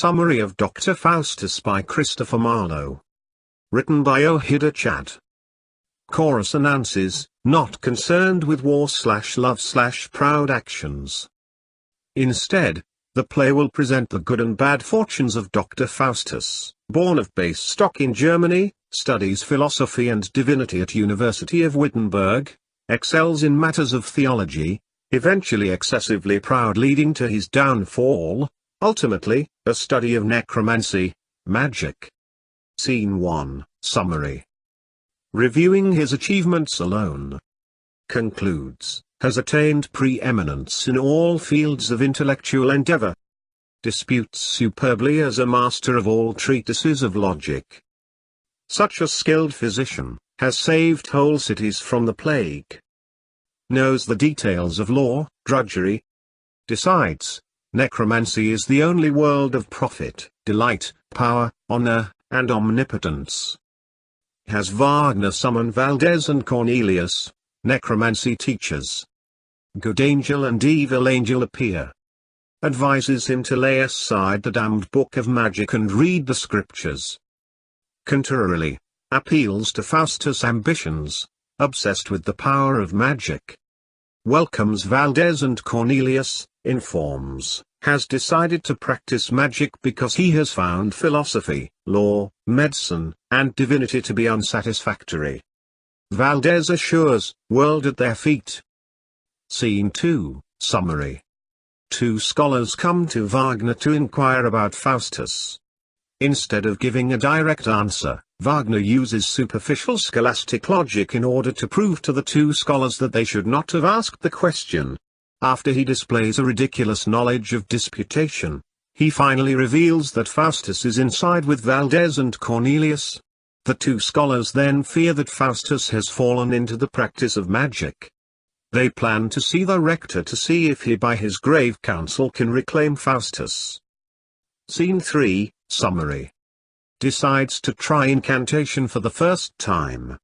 Summary of Dr. Faustus by Christopher Marlowe. Written by Ohidur Chad. Chorus announces, not concerned with war/love/proud actions. Instead, the play will present the good and bad fortunes of Dr. Faustus, born of base stock in Germany, studies philosophy and divinity at University of Wittenberg, excels in matters of theology, eventually excessively proud leading to his downfall, ultimately, a study of necromancy, magic. Scene 1, Summary. Reviewing his achievements alone. Concludes, has attained preeminence in all fields of intellectual endeavor. Disputes superbly as a master of all treatises of logic. Such a skilled physician, has saved whole cities from the plague. Knows the details of law, drudgery. Decides, necromancy is the only world of profit, delight, power, honor, and omnipotence. Has Wagner summon Valdez and Cornelius, necromancy teachers. Good angel and evil angel appear. Advises him to lay aside the damned book of magic and read the scriptures. Contrarily, appeals to Faustus' ambitions, obsessed with the power of magic. Welcomes Valdez and Cornelius, informs, has decided to practice magic because he has found philosophy, law, medicine, and divinity to be unsatisfactory. Valdez assures, world at their feet. Scene 2, Summary. Two scholars come to Wagner to inquire about Faustus. Instead of giving a direct answer, Wagner uses superficial scholastic logic in order to prove to the two scholars that they should not have asked the question. After he displays a ridiculous knowledge of disputation, he finally reveals that Faustus is inside with Valdez and Cornelius. The two scholars then fear that Faustus has fallen into the practice of magic. They plan to see the rector to see if he by his grave counsel can reclaim Faustus. Scene 3, Summary. Decides to try incantation for the first time.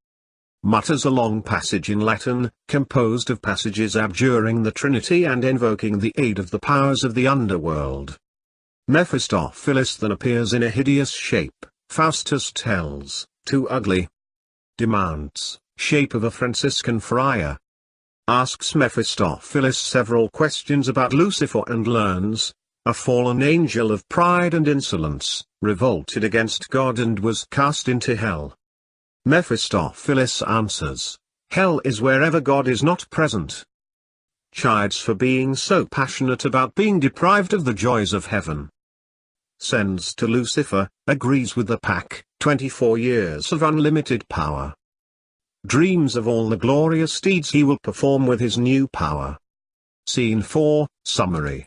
Mutters a long passage in Latin, composed of passages abjuring the Trinity and invoking the aid of the powers of the underworld. Mephistophilis then appears in a hideous shape, Faustus tells, too ugly. Demands, shape of a Franciscan friar. Asks Mephistophilis several questions about Lucifer and learns, a fallen angel of pride and insolence, revolted against God and was cast into hell. Mephistophilis answers, hell is wherever God is not present. Chides for being so passionate about being deprived of the joys of heaven. Sends to Lucifer, agrees with the pact, 24 years of unlimited power. Dreams of all the glorious deeds he will perform with his new power. Scene 4, Summary.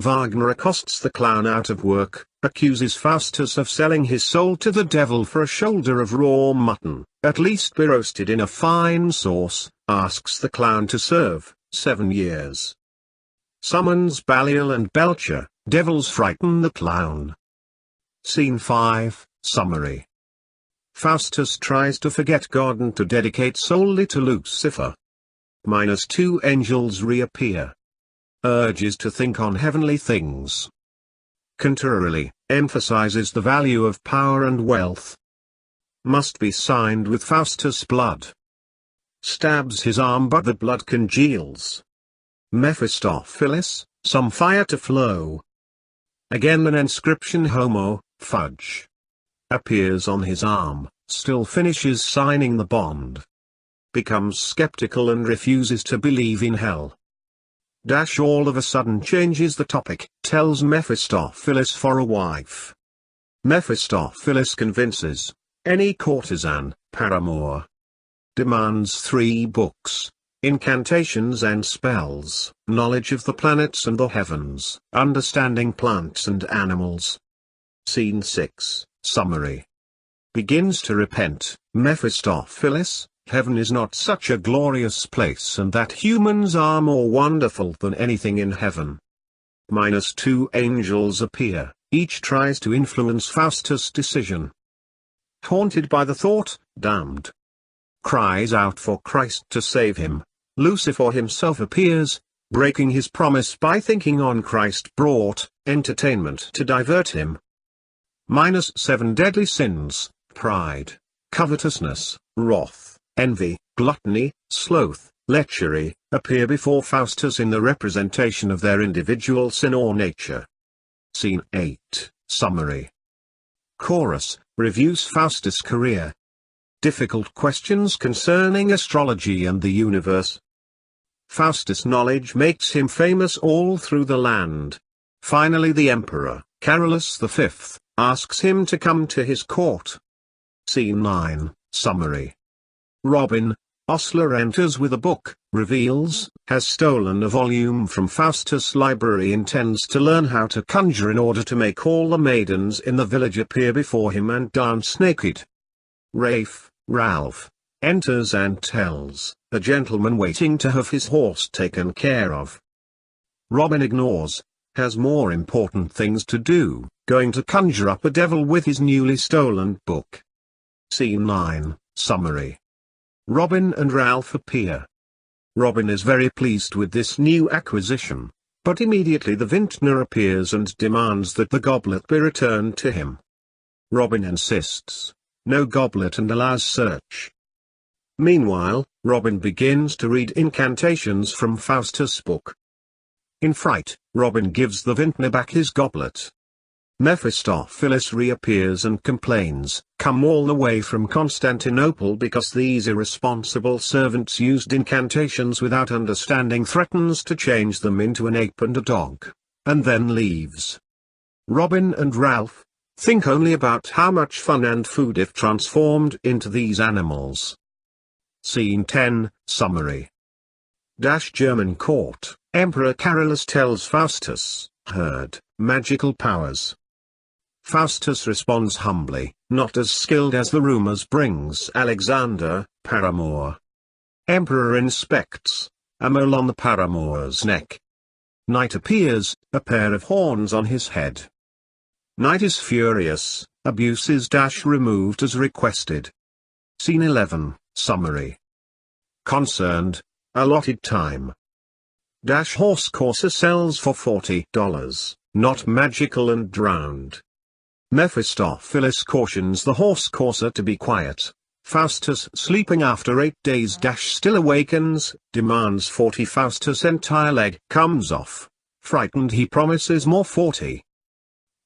Wagner accosts the clown out of work, accuses Faustus of selling his soul to the devil for a shoulder of raw mutton, at least be roasted in a fine sauce, asks the clown to serve, 7 years. Summons Belial and Belcher, devils frighten the clown. Scene 5, Summary. Faustus tries to forget God and to dedicate solely to Lucifer. -2 angels reappear. Urges to think on heavenly things. Contrarily, emphasizes the value of power and wealth. Must be signed with Faustus' blood. Stabs his arm but the blood congeals. Mephistophilis, some fire to flow. Again an inscription homo, fudge. Appears on his arm, still finishes signing the bond. Becomes skeptical and refuses to believe in hell. All of a sudden changes the topic, tells Mephistophilis for a wife. Mephistophilis convinces, any courtesan, paramour. Demands 3 books, incantations and spells, knowledge of the planets and the heavens, understanding plants and animals. Scene 6, Summary. Begins to repent, Mephistophilis. Heaven is not such a glorious place and that humans are more wonderful than anything in heaven. -2 angels appear, each tries to influence Faustus' decision. Haunted by the thought, damned. Cries out for Christ to save him, Lucifer himself appears, breaking his promise by thinking on Christ brought entertainment to divert him. -7 deadly sins: pride, covetousness, wrath, envy, gluttony, sloth, lechery, appear before Faustus in the representation of their individual sin or nature. Scene 8, Summary. Chorus, reviews Faustus' career. Difficult questions concerning astrology and the universe. Faustus' knowledge makes him famous all through the land. Finally the emperor, Carolus V, asks him to come to his court. Scene 9, Summary. Robin, Osler enters with a book, reveals, has stolen a volume from Faustus' library, intends to learn how to conjure in order to make all the maidens in the village appear before him and dance naked. Ralph, enters and tells a gentleman waiting to have his horse taken care of. Robin ignores, has more important things to do, going to conjure up a devil with his newly stolen book. Scene 9, Summary. Robin and Ralph appear. Robin is very pleased with this new acquisition, but immediately the vintner appears and demands that the goblet be returned to him. Robin insists, no goblet, and allows search. Meanwhile, Robin begins to read incantations from Faustus' book. In fright, Robin gives the vintner back his goblet. Mephistophilis reappears and complains, come all the way from Constantinople because these irresponsible servants used incantations without understanding, threatens to change them into an ape and a dog, and then leaves. Robin and Ralph think only about how much fun and food if transformed into these animals. Scene 10, Summary. German court, Emperor Carolus tells Faustus, heard, magical powers. Faustus responds humbly, not as skilled as the rumors brings Alexander, paramour. Emperor inspects, a mole on the paramour's neck. Knight appears, a pair of horns on his head. Knight is furious, abuse is removed as requested. Scene 11, Summary. Concerned, allotted time. Horse courser sells for $40, not magical and drowned. Mephistophilis cautions the horse courser to be quiet. Faustus, sleeping after 8 days, still awakens, demands 40. Faustus' entire leg comes off. Frightened, he promises more 40.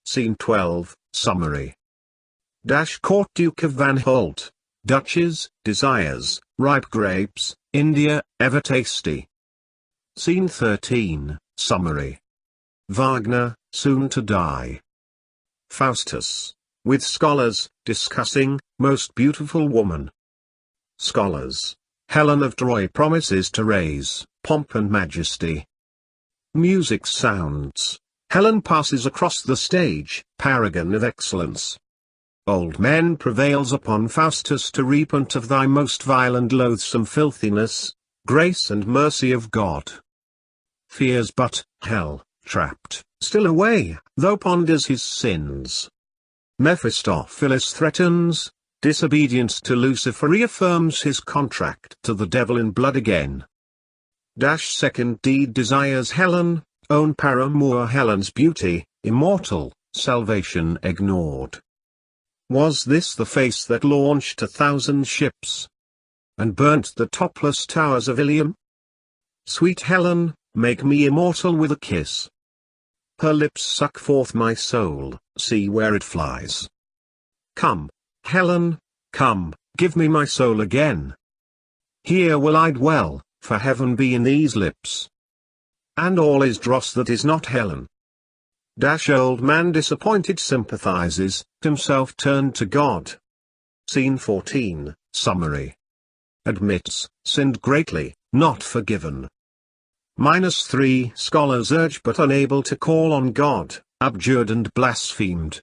Scene 12, Summary. Court, Duke of Van Holt, Duchess, desires, ripe grapes, India, ever tasty. Scene 13, Summary. Wagner, soon to die. Faustus, with scholars, discussing, most beautiful woman. Scholars, Helen of Troy promises to raise, pomp and majesty. Music sounds, Helen passes across the stage, paragon of excellence. Old men prevails upon Faustus to repent of thy most vile and loathsome filthiness, grace and mercy of God. Fears but, hell, trapped, still away, though ponders his sins. Mephistophilis threatens, disobedience to Lucifer reaffirms his contract to the devil in blood again. Second deed desires Helen, own paramour, Helen's beauty, immortal, salvation ignored. Was this the face that launched 1,000 ships and burnt the topless towers of Ilium? Sweet Helen, make me immortal with a kiss. Her lips suck forth my soul, see where it flies. Come, Helen, come, give me my soul again. Here will I dwell, for heaven be in these lips. And all is dross that is not Helen. Old man disappointed sympathizes, himself turned to God. Scene 14, Summary. Admits, sinned greatly, not forgiven. -3 Scholars urge but unable to call on God, abjured and blasphemed.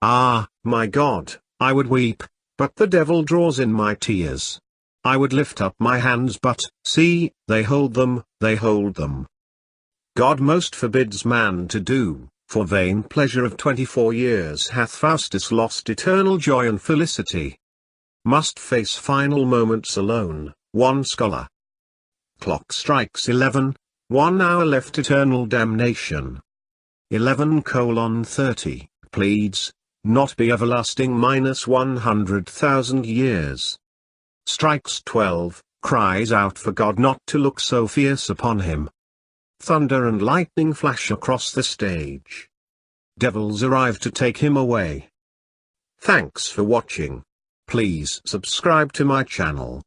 Ah, my God, I would weep, but the devil draws in my tears. I would lift up my hands but, see, they hold them, they hold them. God most forbids man to do, for vain pleasure of 24 years hath Faustus lost eternal joy and felicity. Must face final moments alone, one scholar. Clock strikes 11, 1 hour left, eternal damnation. 11:30, pleads, not be everlasting -100,000 years. Strikes 12, cries out for God not to look so fierce upon him. Thunder and lightning flash across the stage. Devils arrive to take him away. Thanks for watching. Please subscribe to my channel.